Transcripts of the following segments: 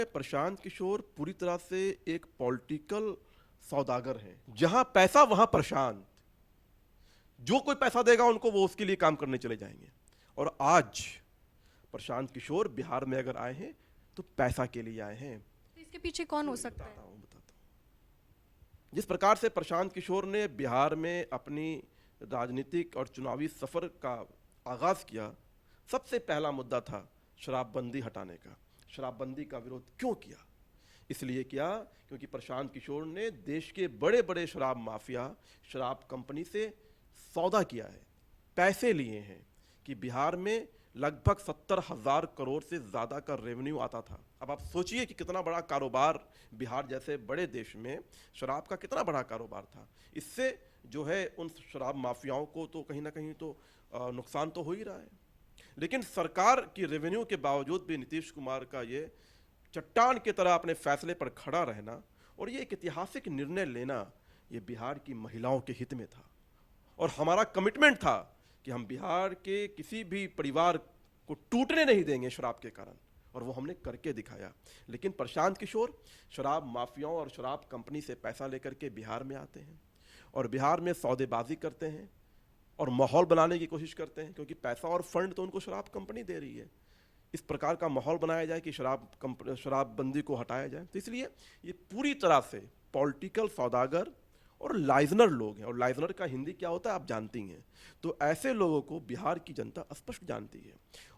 प्रशांत किशोर पूरी तरह से एक पॉलिटिकल सौदागर हैं। जहां पैसा वहां प्रशांत, जो कोई पैसा देगा उनको वो उसके लिए काम करने चले जाएंगे। और आज प्रशांत किशोर बिहार में अगर आए हैं तो पैसा के लिए आए हैं। तो इसके पीछे कौन हो सकता है? बताता हूं। जिस प्रकार से प्रशांत किशोर ने बिहार में अपनी राजनीतिक और चुनावी सफर का आगाज किया, सबसे पहला मुद्दा था शराबबंदी हटाने का। शराबबंदी का विरोध क्यों किया? इसलिए किया क्योंकि प्रशांत किशोर ने देश के बड़े बड़े शराब माफिया, शराब कंपनी से सौदा किया है, पैसे लिए हैं कि बिहार में लगभग 70,000 करोड़ से ज़्यादा का रेवेन्यू आता था। अब आप सोचिए कि कितना बड़ा कारोबार बिहार जैसे बड़े देश में शराब का कितना बड़ा कारोबार था। इससे जो है उन शराब माफियाओं को तो कहीं ना कहीं तो नुकसान तो हो ही रहा है। लेकिन सरकार की रेवेन्यू के बावजूद भी नीतीश कुमार का ये चट्टान की तरह अपने फैसले पर खड़ा रहना और ये एक ऐतिहासिक निर्णय लेना, ये बिहार की महिलाओं के हित में था। और हमारा कमिटमेंट था कि हम बिहार के किसी भी परिवार को टूटने नहीं देंगे शराब के कारण, और वो हमने करके दिखाया। लेकिन प्रशांत किशोर शराब माफियाओं और शराब कंपनी से पैसा लेकर के बिहार में आते हैं और बिहार में सौदेबाजी करते हैं और माहौल बनाने की कोशिश करते हैं, क्योंकि पैसा और फंड तो उनको शराब कंपनी दे रही है। इस प्रकार का माहौल बनाया जाए कि शराबबंदी को हटाया जाए। तो इसलिए ये पूरी तरह से पॉलिटिकल सौदागर और लाइजनर लोग हैं। और लाइजनर का हिंदी क्या होता है आप जानती हैं। तो ऐसे लोगों को बिहार की जनता स्पष्ट जानती है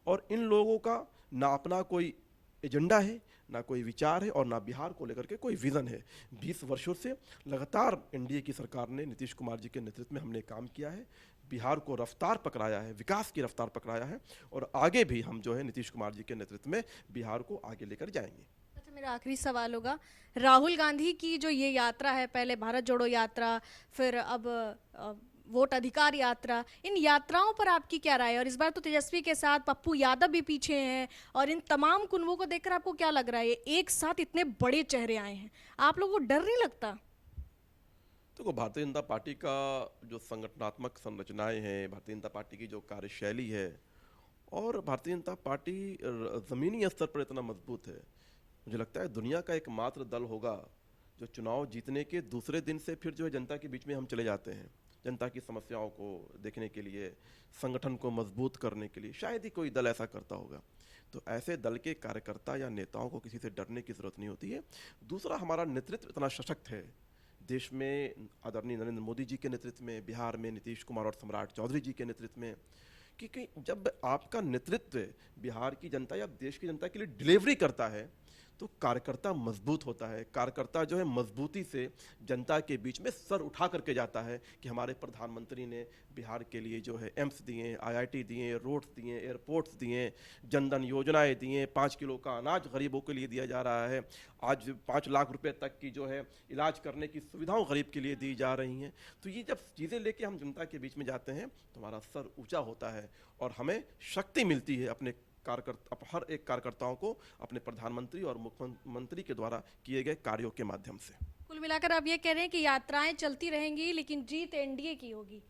और इन लोगों का ना अपना कोई एजेंडा है, ना कोई विचार है और ना बिहार को लेकर के कोई विज़न है। 20 वर्षों से लगातार एनडीए की सरकार ने नीतीश कुमार जी के नेतृत्व में हमने काम किया है, बिहार को रफ्तार पकड़ाया है, विकास की रफ्तार पकड़ाया है और आगे भी हम जो है नीतीश कुमार जी के नेतृत्व में बिहार को आगे लेकर जाएंगे। अच्छा, मेरा आखिरी सवाल होगा, राहुल गांधी की जो ये यात्रा है, पहले भारत जोड़ो यात्रा, फिर अब वोट अधिकार यात्रा, इन यात्राओं पर आपकी क्या राय है? और इस बार तो तेजस्वी के साथ पप्पू यादव भी पीछे हैं, और इन तमाम कुनबों को देखकर आपको क्या लग रहा है? एक साथ इतने बड़े चेहरे आए हैं, आप लोगों को डर नहीं लगता? देखो, भारतीय जनता पार्टी का जो संगठनात्मक संरचनाएं हैं, भारतीय जनता पार्टी की जो कार्यशैली है और भारतीय जनता पार्टी ज़मीनी स्तर पर इतना मजबूत है, मुझे लगता है दुनिया का एकमात्र दल होगा जो चुनाव जीतने के दूसरे दिन से फिर जो है जनता के बीच में हम चले जाते हैं, जनता की समस्याओं को देखने के लिए, संगठन को मजबूत करने के लिए। शायद ही कोई दल ऐसा करता होगा। तो ऐसे दल के कार्यकर्ता या नेताओं को किसी से डरने की ज़रूरत नहीं होती है। दूसरा, हमारा नेतृत्व इतना सशक्त है देश में, आदरणीय नरेंद्र मोदी जी के नेतृत्व में, बिहार में नीतीश कुमार और सम्राट चौधरी जी के नेतृत्व में, कि जब आपका नेतृत्व बिहार की जनता या देश की जनता के लिए डिलीवरी करता है तो कार्यकर्ता मजबूत होता है। कार्यकर्ता जो है मजबूती से जनता के बीच में सर उठा करके जाता है कि हमारे प्रधानमंत्री ने बिहार के लिए जो है एम्स दिए, आईआईटी दिए, रोड्स दिए, एयरपोर्ट्स दिए, जनधन योजनाएं दिए, 5 किलो का अनाज गरीबों के लिए दिया जा रहा है, आज 5 लाख रुपए तक की जो है इलाज करने की सुविधाओं गरीब के लिए दी जा रही हैं। तो ये जब चीज़ें लेके हम जनता के बीच में जाते हैं तो हमारा सर ऊँचा होता है और हमें शक्ति मिलती है अपने हर एक कार्यकर्ताओं को अपने प्रधानमंत्री और मुख्यमंत्री के द्वारा किए गए कार्यों के माध्यम से। कुल मिलाकर आप ये कह रहे हैं कि यात्राएं चलती रहेंगी लेकिन जीत एनडीए की होगी?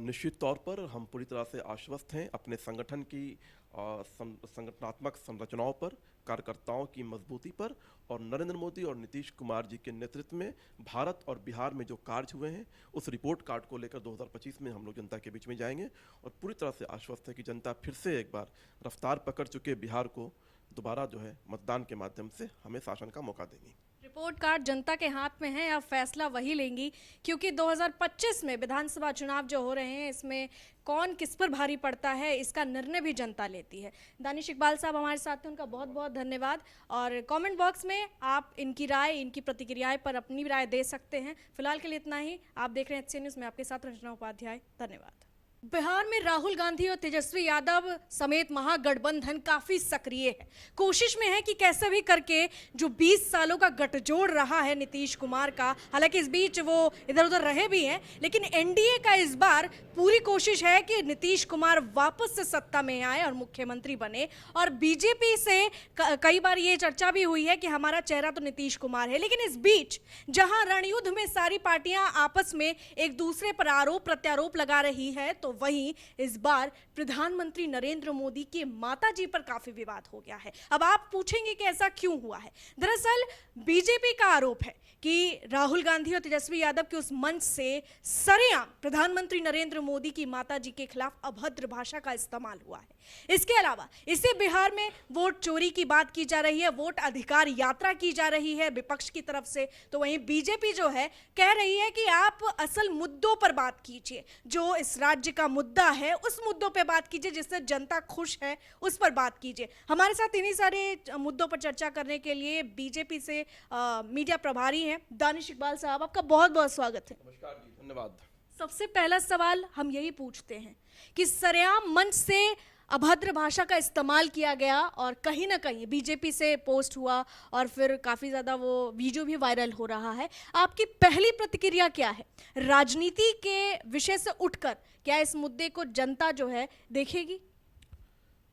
निश्चित तौर पर हम पूरी तरह से आश्वस्त हैं अपने संगठन की संगठनात्मक संरचनाओं पर, कार्यकर्ताओं की मजबूती पर और नरेंद्र मोदी और नीतीश कुमार जी के नेतृत्व में भारत और बिहार में जो कार्य हुए हैं उस रिपोर्ट कार्ड को लेकर 2025 में हम लोग जनता के बीच में जाएंगे और पूरी तरह से आश्वस्त है कि जनता फिर से एक बार रफ्तार पकड़ चुके बिहार को दोबारा जो है मतदान के माध्यम से हमें शासन का मौका देंगी। रिपोर्ट कार्ड जनता के हाथ में है, अब फैसला वही लेंगी, क्योंकि 2025 में विधानसभा चुनाव जो हो रहे हैं इसमें कौन किस पर भारी पड़ता है इसका निर्णय भी जनता लेती है। दानिश इकबाल साहब हमारे साथ हैं, उनका बहुत बहुत धन्यवाद। और कमेंट बॉक्स में आप इनकी राय, इनकी प्रतिक्रियाएं पर अपनी राय दे सकते हैं। फिलहाल के लिए इतना ही। आप देख रहे हैं HCN न्यूज़ में आपके साथ रंजना उपाध्याय। धन्यवाद। बिहार में राहुल गांधी और तेजस्वी यादव समेत महागठबंधन काफी सक्रिय है, कोशिश में है कि कैसे भी करके जो 20 सालों का गठजोड़ रहा है नीतीश कुमार का, हालांकि इस बीच वो इधर उधर रहे भी हैं, लेकिन एनडीए का इस बार पूरी कोशिश है कि नीतीश कुमार वापस से सत्ता में आए और मुख्यमंत्री बने। और बीजेपी से कई बार ये चर्चा भी हुई है कि हमारा चेहरा तो नीतीश कुमार है, लेकिन इस बीच जहां रणयुद्ध में सारी पार्टियां आपस में एक दूसरे पर आरोप प्रत्यारोप लगा रही है, तो तो वहीं इस बार प्रधानमंत्री नरेंद्र मोदी के माताजी पर काफी विवाद हो गया है। अब आप पूछेंगे कि ऐसा क्यों हुआ है। दरअसल बीजेपी का आरोप है कि राहुल गांधी और तेजस्वी यादव के उस मंच से सरेआम प्रधानमंत्री नरेंद्र मोदी की माताजी के खिलाफ अभद्र भाषा का इस्तेमाल हुआ है। इसके अलावा इससे बिहार में वोट चोरी की बात की जा रही है, वोट अधिकार यात्रा की जा रही है विपक्ष की तरफ से, तो वहीं बीजेपी जो है कह रही है कि आप असल मुद्दों पर बात कीजिए, जो इस राज्य का मुद्दा है उस मुद्दों पर बात कीजिए, जिससे जनता खुश है उस पर बात कीजिए। हमारे साथ इन्हीं सारे मुद्दों पर चर्चा करने के लिए बीजेपी से मीडिया प्रभारी हैं दानिश इकबाल साहब, आपका बहुत बहुत स्वागत है। नमस्कार जी, धन्यवाद। सबसे पहला सवाल हम यही पूछते हैं कि सरेआम मंच से अभद्र भाषा का इस्तेमाल किया गया और कहीं ना कहीं बीजेपी से पोस्ट हुआ और फिर काफ़ी ज़्यादा वो वीडियो भी वायरल हो रहा है। आपकी पहली प्रतिक्रिया क्या है? राजनीति के विषय से उठकर क्या इस मुद्दे को जनता जो है देखेगी?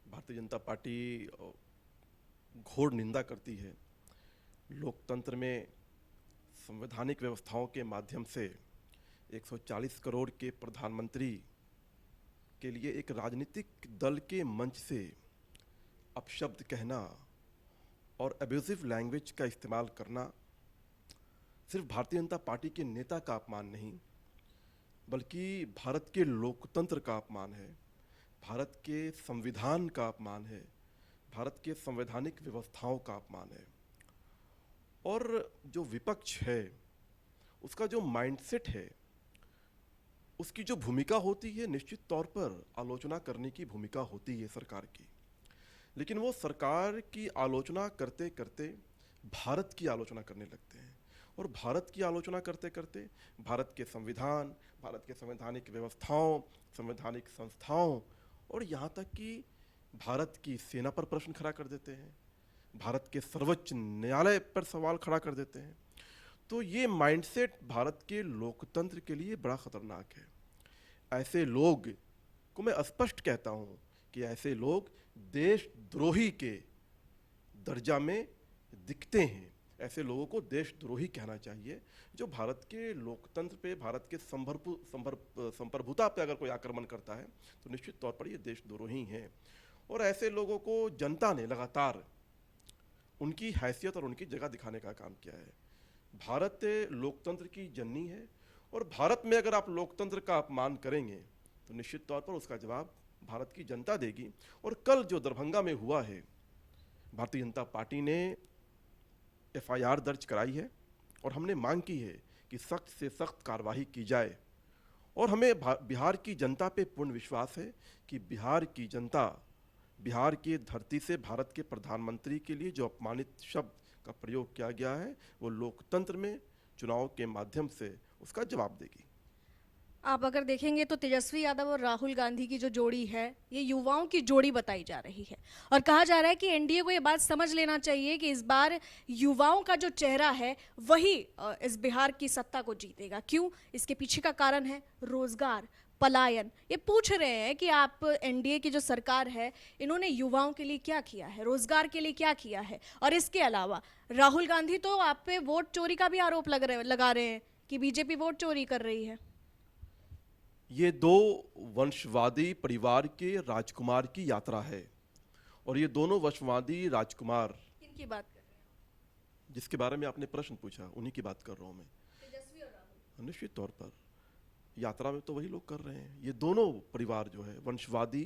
भारतीय जनता पार्टी घोर निंदा करती है। लोकतंत्र में संवैधानिक व्यवस्थाओं के माध्यम से 140 करोड़ के प्रधानमंत्री के लिए एक राजनीतिक दल के मंच से अपशब्द कहना और एब्यूजिव लैंग्वेज का इस्तेमाल करना सिर्फ भारतीय जनता पार्टी के नेता का अपमान नहीं, बल्कि भारत के लोकतंत्र का अपमान है, भारत के संविधान का अपमान है, भारत के संवैधानिक व्यवस्थाओं का अपमान है। और जो विपक्ष है उसका जो माइंडसेट है, उसकी जो भूमिका होती है, निश्चित तौर पर आलोचना करने की भूमिका होती है सरकार की, लेकिन वो सरकार की आलोचना करते करते भारत की आलोचना करने लगते हैं और भारत की आलोचना करते करते भारत के संविधान, भारत के संवैधानिक व्यवस्थाओं, संवैधानिक संस्थाओं और यहाँ तक कि भारत की सेना पर प्रश्न खड़ा कर देते हैं, भारत के सर्वोच्च न्यायालय पर सवाल खड़ा कर देते हैं। तो ये माइंडसेट भारत के लोकतंत्र के लिए बड़ा खतरनाक है। ऐसे लोग को मैं स्पष्ट कहता हूँ कि ऐसे लोग देशद्रोही के दर्जा में दिखते हैं। ऐसे लोगों को देशद्रोही कहना चाहिए। जो भारत के लोकतंत्र पे, भारत के संप्रभुता पे अगर कोई आक्रमण करता है तो निश्चित तौर पर ये देशद्रोही हैं। और ऐसे लोगों को जनता ने लगातार उनकी हैसियत और उनकी जगह दिखाने का काम किया है। भारत लोकतंत्र की जननी है और भारत में अगर आप लोकतंत्र का अपमान करेंगे तो निश्चित तौर पर उसका जवाब भारत की जनता देगी। और कल जो दरभंगा में हुआ है, भारतीय जनता पार्टी ने एफआईआर दर्ज कराई है और हमने मांग की है कि सख्त से सख्त कार्रवाई की जाए। और हमें बिहार की जनता पे पूर्ण विश्वास है कि बिहार की जनता, बिहार की धरती से भारत के प्रधानमंत्री के लिए जो अपमानित शब्द का प्रयोग किया गया है वो लोकतंत्र में चुनाव के माध्यम से उसका जवाब देगी। आप अगर देखेंगे तो तेजस्वी यादव और राहुल गांधी की जो जोड़ी है ये युवाओं की जोड़ी बताई जा रही है और कहा जा रहा है कि एनडीए को ये बात समझ लेना चाहिए कि इस बार युवाओं का जो चेहरा है वही इस बिहार की सत्ता को जीतेगा। क्यों? इसके पीछे का कारण है रोजगार, पलायन। ये पूछ रहे हैं कि आप एनडीए की जो सरकार है इन्होंने युवाओं के लिए क्या किया है, रोजगार के लिए क्या किया है। और इसके अलावा राहुल गांधी तो आप पे वोट चोरी का भी आरोप लगा रहे हैं कि बीजेपी वोट चोरी कर रही है। ये दो वंशवादी परिवार के राजकुमार की यात्रा है और ये दोनों वंशवादी राजकुमार, किनकी बात कर रहे हैं? जिसके बारे में आपने प्रश्न पूछा उन्हीं की बात कर रहा हूँ मैं। तेजस्वी और राहुल निश्चित तौर पर यात्रा में तो वही लोग कर रहे हैं। ये दोनों परिवार जो है वंशवादी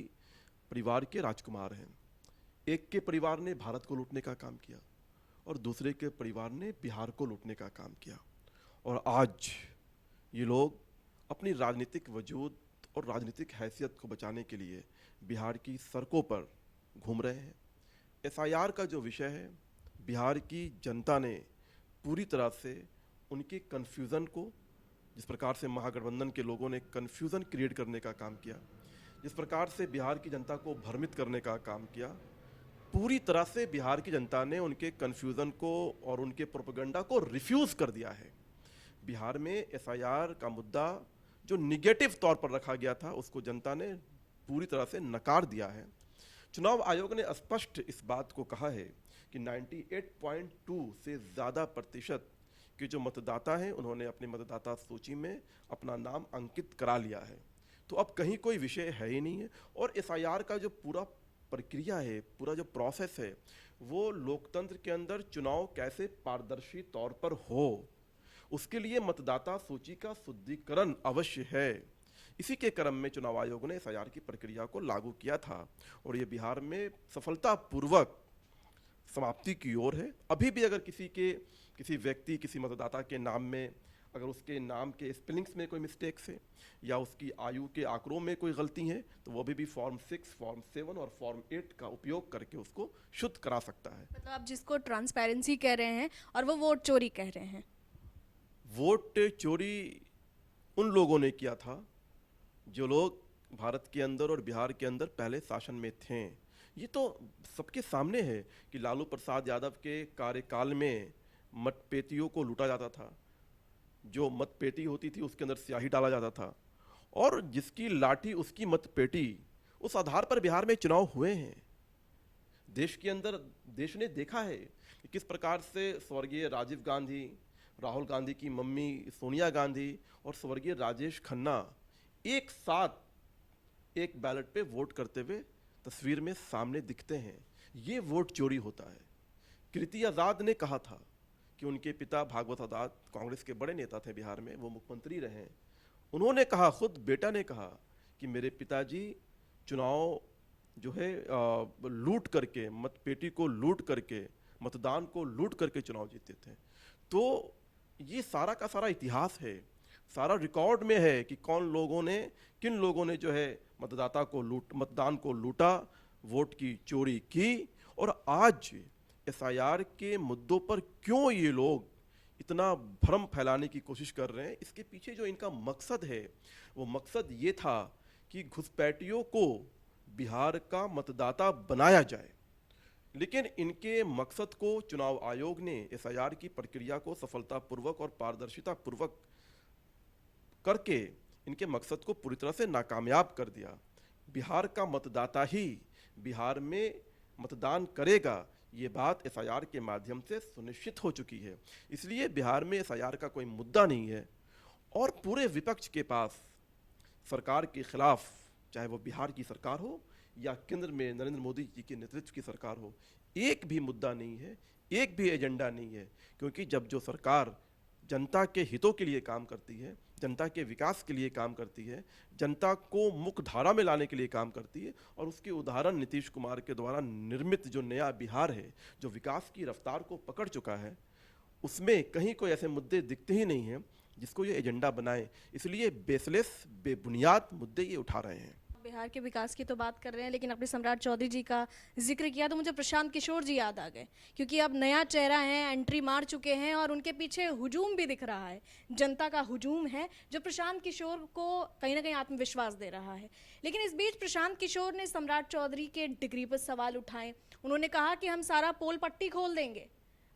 परिवार के राजकुमार हैं। एक के परिवार ने भारत को लूटने का काम किया और दूसरे के परिवार ने बिहार को लूटने का काम किया। और आज ये लोग अपनी राजनीतिक वजूद और राजनीतिक हैसियत को बचाने के लिए बिहार की सड़कों पर घूम रहे हैं। एफआईआर का जो विषय है, बिहार की जनता ने पूरी तरह से उनके कन्फ्यूज़न को, जिस प्रकार से महागठबंधन के लोगों ने कन्फ्यूज़न क्रिएट करने का काम किया, जिस प्रकार से बिहार की जनता को भ्रमित करने का काम किया, पूरी तरह से बिहार की जनता ने उनके कन्फ्यूज़न को और उनके प्रोपेगेंडा को रिफ्यूज़ कर दिया है। बिहार में एफआईआर का मुद्दा जो निगेटिव तौर पर रखा गया था उसको जनता ने पूरी तरह से नकार दिया है। चुनाव आयोग ने स्पष्ट इस बात को कहा है कि 98.2 से ज़्यादा प्रतिशत के जो मतदाता हैं उन्होंने अपनी मतदाता सूची में अपना नाम अंकित करा लिया है। तो अब कहीं कोई विषय है ही नहीं है। और एसआईआर का जो पूरा प्रक्रिया है, पूरा जो प्रोसेस है, वो लोकतंत्र के अंदर चुनाव कैसे पारदर्शी तौर पर हो, उसके लिए मतदाता सूची का शुद्धिकरण अवश्य है। इसी के क्रम में चुनाव आयोग ने एसआईआर की प्रक्रिया को लागू किया था और ये बिहार में सफलतापूर्वक समाप्ति की ओर है। अभी भी अगर किसी व्यक्ति, किसी मतदाता के नाम में अगर उसके नाम के स्पेलिंग्स में कोई मिस्टेक्स है या उसकी आयु के आंकड़ों में कोई गलती है, तो वो अभी भी फॉर्म 6, फॉर्म 7 और फॉर्म 8 का उपयोग करके उसको शुद्ध करा सकता है। मतलब आप जिसको ट्रांसपेरेंसी कह रहे हैं और वो वोट चोरी कह रहे हैं। वोट चोरी उन लोगों ने किया था जो लोग भारत के अंदर और बिहार के अंदर पहले शासन में थे। ये तो सबके सामने है कि लालू प्रसाद यादव के कार्यकाल में मतपेटियों को लूटा जाता था। जो मतपेटी होती थी उसके अंदर स्याही डाला जाता था और जिसकी लाठी उसकी मतपेटी, उस आधार पर बिहार में चुनाव हुए हैं। देश के अंदर देश ने देखा है कि किस प्रकार से स्वर्गीय राजीव गांधी, राहुल गांधी की मम्मी सोनिया गांधी और स्वर्गीय राजेश खन्ना एक साथ एक बैलेट पे वोट करते हुए तस्वीर में सामने दिखते हैं। ये वोट चोरी होता है। कृति आज़ाद ने कहा था कि उनके पिता भागवत आज़ाद कांग्रेस के बड़े नेता थे बिहार में, वो मुख्यमंत्री रहे। उन्होंने कहा, खुद बेटा ने कहा कि मेरे पिताजी चुनाव जो है लूट करके, मतपेटी को लूट करके, मतदान को लूट करके चुनाव जीते थे। तो ये सारा का सारा इतिहास है, सारा रिकॉर्ड में है कि किन लोगों ने जो है मतदान को लूटा, वोट की चोरी की। और आज एसआईआर के मुद्दों पर क्यों ये लोग इतना भ्रम फैलाने की कोशिश कर रहे हैं, इसके पीछे जो इनका मकसद है, वो मकसद ये था कि घुसपैठियों को बिहार का मतदाता बनाया जाए। लेकिन इनके मकसद को चुनाव आयोग ने एसआईआर की प्रक्रिया को सफलतापूर्वक और पारदर्शितापूर्वक करके इनके मकसद को पूरी तरह से नाकामयाब कर दिया। बिहार का मतदाता ही बिहार में मतदान करेगा, ये बात एसआईआर के माध्यम से सुनिश्चित हो चुकी है। इसलिए बिहार में एसआईआर का कोई मुद्दा नहीं है और पूरे विपक्ष के पास सरकार के खिलाफ, चाहे वो बिहार की सरकार हो या केंद्र में नरेंद्र मोदी जी के नेतृत्व की सरकार हो, एक भी मुद्दा नहीं है, एक भी एजेंडा नहीं है। क्योंकि जब जो सरकार जनता के हितों के लिए काम करती है, जनता के विकास के लिए काम करती है, जनता को मुख्य धारा में लाने के लिए काम करती है, और उसके उदाहरण नीतीश कुमार के द्वारा निर्मित जो नया बिहार है, जो विकास की रफ्तार को पकड़ चुका है, उसमें कहीं कोई ऐसे मुद्दे दिखते ही नहीं हैं जिसको ये एजेंडा बनाए। इसलिए बेसलेस, बेबुनियाद मुद्दे ये उठा रहे हैं। बिहार के विकास की तो बात कर रहे हैं, लेकिन अपने सम्राट चौधरी जी का जिक्र किया तो मुझे प्रशांत किशोर जी याद आ गए, क्योंकि अब नया चेहरा है, एंट्री मार चुके हैं और उनके पीछे हुजूम भी दिख रहा है, जनता का हुजूम है जो प्रशांत किशोर को कहीं ना कहीं आत्मविश्वास दे रहा है। लेकिन इस बीच प्रशांत किशोर ने सम्राट चौधरी के डिग्री पर सवाल उठाए। उन्होंने कहा कि हम सारा पोल पट्टी खोल देंगे,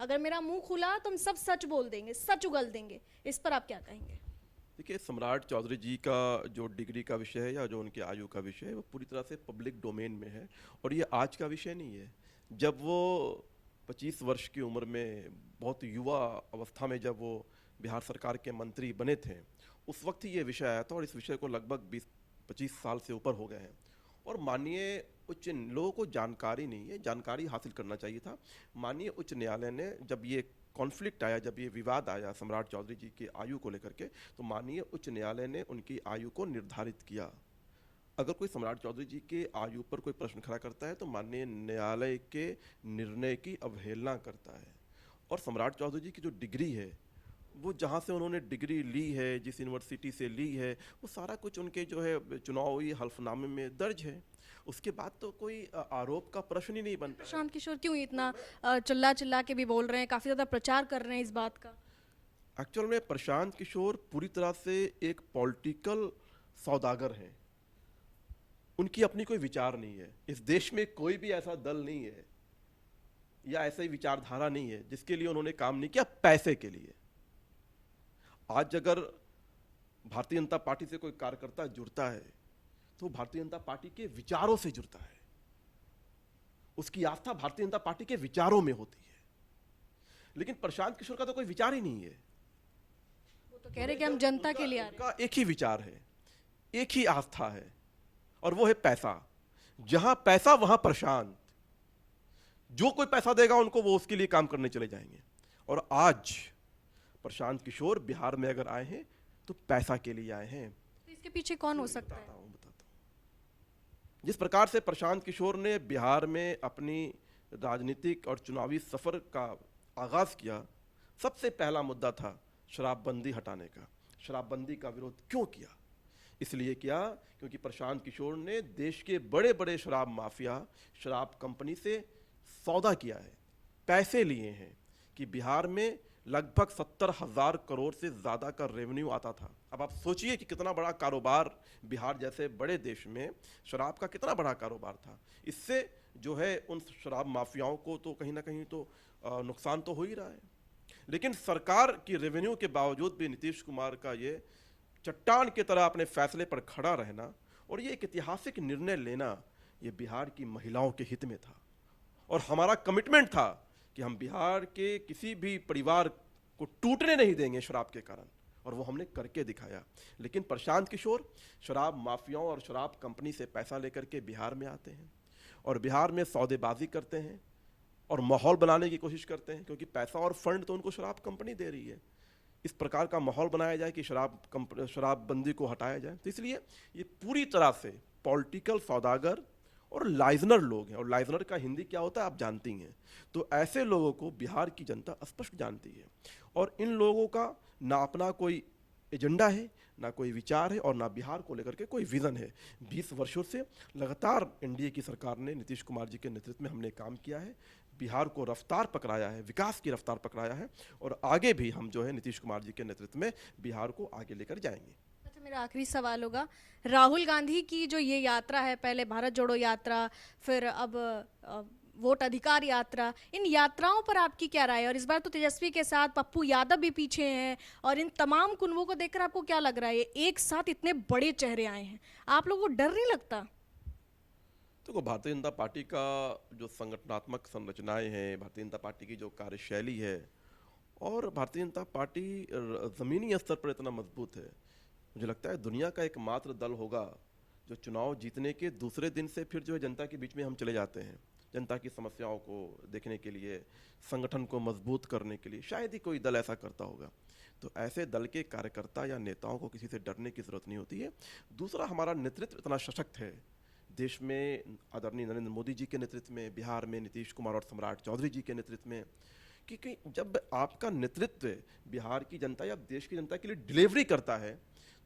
अगर मेरा मुंह खुला तो हम सब सच बोल देंगे, सच उगल देंगे। इस पर आप क्या कहेंगे? देखिए, सम्राट चौधरी जी का जो डिग्री का विषय है या जो उनके आयु का विषय है, वो पूरी तरह से पब्लिक डोमेन में है और ये आज का विषय नहीं है। जब वो 25 वर्ष की उम्र में, बहुत युवा अवस्था में जब वो बिहार सरकार के मंत्री बने थे, उस वक्त ही ये विषय आया था और इस विषय को लगभग 20-25 साल से ऊपर हो गए हैं। और माननीय उच्च लोगों को जानकारी नहीं है, जानकारी हासिल करना चाहिए था। माननीय उच्च न्यायालय ने जब ये कॉन्फ्लिक्ट आया, जब ये विवाद आया सम्राट चौधरी जी की आयु को लेकर के, तो माननीय उच्च न्यायालय ने उनकी आयु को निर्धारित किया। अगर कोई सम्राट चौधरी जी के आयु पर कोई प्रश्न खड़ा करता है तो माननीय न्यायालय के निर्णय की अवहेलना करता है। और सम्राट चौधरी जी की जो डिग्री है, वो जहाँ से उन्होंने डिग्री ली है, जिस यूनिवर्सिटी से ली है, वो सारा कुछ उनके जो है चुनावी हल्फनामे में दर्ज है। उसके बाद तो कोई आरोप का प्रश्न ही नहीं बनता। प्रशांत किशोर क्यों इतना चिल्ला चिल्ला के भी बोल रहे हैं, काफ़ी ज़्यादा प्रचार कर रहे हैं इस बात का? एक्चुअल में प्रशांत किशोर पूरी तरह से एक पॉलिटिकल सौदागर हैं। उनकी अपनी कोई विचार नहीं है। इस देश में कोई भी ऐसा दल नहीं है या ऐसी विचारधारा नहीं है जिसके लिए उन्होंने काम नहीं किया पैसे के लिए। आज अगर भारतीय जनता पार्टी से कोई कार्यकर्ता जुड़ता है तो भारतीय जनता पार्टी के विचारों से जुड़ता है, उसकी आस्था भारतीय जनता पार्टी के विचारों में होती है। लेकिन प्रशांत किशोर का तो कोई विचार ही नहीं है। वो तो कह रहे कि हम जनता के लिए आ रहे हैं। उनका एक ही विचार है, एक ही आस्था है और वो है पैसा। जहां पैसा वहां प्रशांत। जो कोई पैसा देगा उनको वो उसके लिए काम करने चले जाएंगे। और आज प्रशांत किशोर बिहार में अगर आए हैं तो पैसा के लिए आए हैं। तो इसके पीछे कौन हो सकता है? बताता हूं। जिस प्रकार से प्रशांत किशोर ने बिहार में अपनी राजनीतिक और चुनावी सफर का आगाज किया, सबसे पहला मुद्दा था शराबबंदी हटाने का। शराबबंदी का विरोध क्यों किया? इसलिए किया क्योंकि प्रशांत किशोर ने देश के बड़े बड़े शराब माफिया, शराब कंपनी से सौदा किया है, पैसे लिए हैं कि बिहार में लगभग 70,000 करोड़ से ज़्यादा का रेवेन्यू आता था। अब आप सोचिए कि कितना बड़ा कारोबार बिहार जैसे बड़े देश में शराब का कितना बड़ा कारोबार था। इससे जो है उन शराब माफियाओं को तो कहीं ना कहीं तो नुकसान तो हो ही रहा है। लेकिन सरकार की रेवेन्यू के बावजूद भी नीतीश कुमार का ये चट्टान की तरह अपने फैसले पर खड़ा रहना और ये एक ऐतिहासिक निर्णय लेना, ये बिहार की महिलाओं के हित में था। और हमारा कमिटमेंट था कि हम बिहार के किसी भी परिवार को टूटने नहीं देंगे शराब के कारण, और वो हमने करके दिखाया। लेकिन प्रशांत किशोर शराब माफियाओं और शराब कंपनी से पैसा लेकर के बिहार में आते हैं और बिहार में सौदेबाजी करते हैं और माहौल बनाने की कोशिश करते हैं, क्योंकि पैसा और फंड तो उनको शराब कंपनी दे रही है। इस प्रकार का माहौल बनाया जाए कि शराबबंदी को हटाया जाए। तो इसलिए ये पूरी तरह से पॉलिटिकल सौदागर और लाइजनर लोग हैं। और लाइजनर का हिंदी क्या होता है आप जानती हैं। तो ऐसे लोगों को बिहार की जनता स्पष्ट जानती है और इन लोगों का ना अपना कोई एजेंडा है, ना कोई विचार है और ना बिहार को लेकर के कोई विज़न है। 20 वर्षों से लगातार एनडीए की सरकार ने नीतीश कुमार जी के नेतृत्व में हमने काम किया है, बिहार को रफ्तार पकड़ाया है, विकास की रफ्तार पकड़ाया है और आगे भी हम जो है नीतीश कुमार जी के नेतृत्व में बिहार को आगे लेकर जाएंगे। अच्छा, मेरा आखिरी सवाल होगा, राहुल गांधी की जो ये यात्रा है, पहले भारत जोड़ो यात्रा, फिर अब वोट अधिकार यात्रा, इन यात्राओं पर आपकी क्या राय है? और इस बार तो तेजस्वी के साथ पप्पू यादव भी पीछे हैं और इन तमाम कुनबों को देखकर आपको क्या लग रहा है? एक साथ इतने बड़े चेहरे आए हैं, आप लोगों को डर नहीं लगता? देखो, भारतीय जनता पार्टी का जो संगठनात्मक संरचनाएं हैं, भारतीय जनता पार्टी की जो कार्यशैली है और भारतीय जनता पार्टी ज़मीनी स्तर पर इतना मजबूत है, मुझे लगता है दुनिया का एकमात्र दल होगा जो चुनाव जीतने के दूसरे दिन से फिर जो है जनता के बीच में हम चले जाते हैं, जनता की समस्याओं को देखने के लिए, संगठन को मजबूत करने के लिए। शायद ही कोई दल ऐसा करता होगा। तो ऐसे दल के कार्यकर्ता या नेताओं को किसी से डरने की ज़रूरत नहीं होती है। दूसरा, हमारा नेतृत्व इतना सशक्त है देश में, आदरणीय नरेंद्र मोदी जी के नेतृत्व में, बिहार में नीतीश कुमार और सम्राट चौधरी जी के नेतृत्व में, क्योंकि जब आपका नेतृत्व बिहार की जनता या देश की जनता के लिए डिलीवरी करता है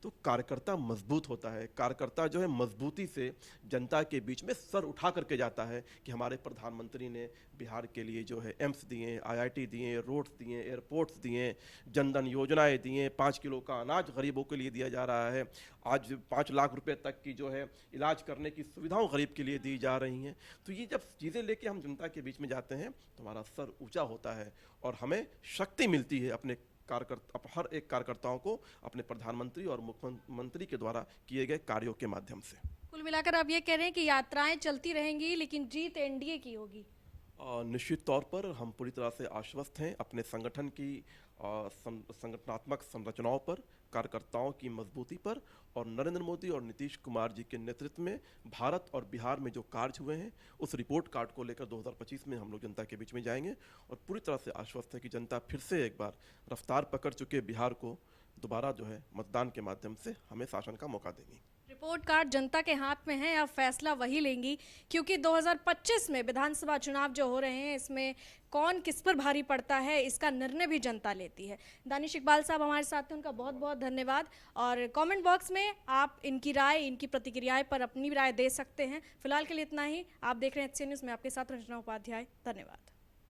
तो कार्यकर्ता मजबूत होता है। कार्यकर्ता जो है मजबूती से जनता के बीच में सर उठा करके जाता है कि हमारे प्रधानमंत्री ने बिहार के लिए जो है एम्स दिए, आईआईटी दिए, रोड्स दिए, एयरपोर्ट्स दिए, जनधन योजनाएं दिए, 5 किलो का अनाज गरीबों के लिए दिया जा रहा है, आज 5 लाख रुपए तक की जो है इलाज करने की सुविधाओं गरीब के लिए दी जा रही हैं। तो ये जब चीज़ें लेके हम जनता के बीच में जाते हैं तो हमारा सर ऊँचा होता है और हमें शक्ति मिलती है अपने हर एक कार्यकर्ताओं को अपने प्रधानमंत्री और मुख्यमंत्री के द्वारा किए गए कार्यों के माध्यम से। कुल मिलाकर आप ये कह रहे हैं कि यात्राएं चलती रहेंगी लेकिन जीत एनडीए की होगी? निश्चित तौर पर हम पूरी तरह से आश्वस्त हैं अपने संगठन की संगठनात्मक संरचनाओं पर, कार्यकर्ताओं की मजबूती पर और नरेंद्र मोदी और नीतीश कुमार जी के नेतृत्व में भारत और बिहार में जो कार्य हुए हैं उस रिपोर्ट कार्ड को लेकर 2025 में हम लोग जनता के बीच में जाएंगे और पूरी तरह से आश्वस्त है कि जनता फिर से एक बार रफ्तार पकड़ चुके बिहार को दोबारा जो है मतदान के माध्यम से हमें शासन का मौका देंगी। रिपोर्ट कार्ड जनता के हाथ में है, अब फैसला वही लेंगी, क्योंकि 2025 में विधानसभा चुनाव जो हो रहे हैं इसमें कौन किस पर भारी पड़ता है इसका निर्णय भी जनता लेती है। दानिश इकबाल साहब हमारे साथ हैं, उनका बहुत बहुत धन्यवाद। और कमेंट बॉक्स में आप इनकी राय, इनकी प्रतिक्रियाएं पर अपनी राय दे सकते हैं। फिलहाल के लिए इतना ही। आप देख रहे हैं HCN न्यूज़ में, आपके साथ रंजना उपाध्याय। धन्यवाद।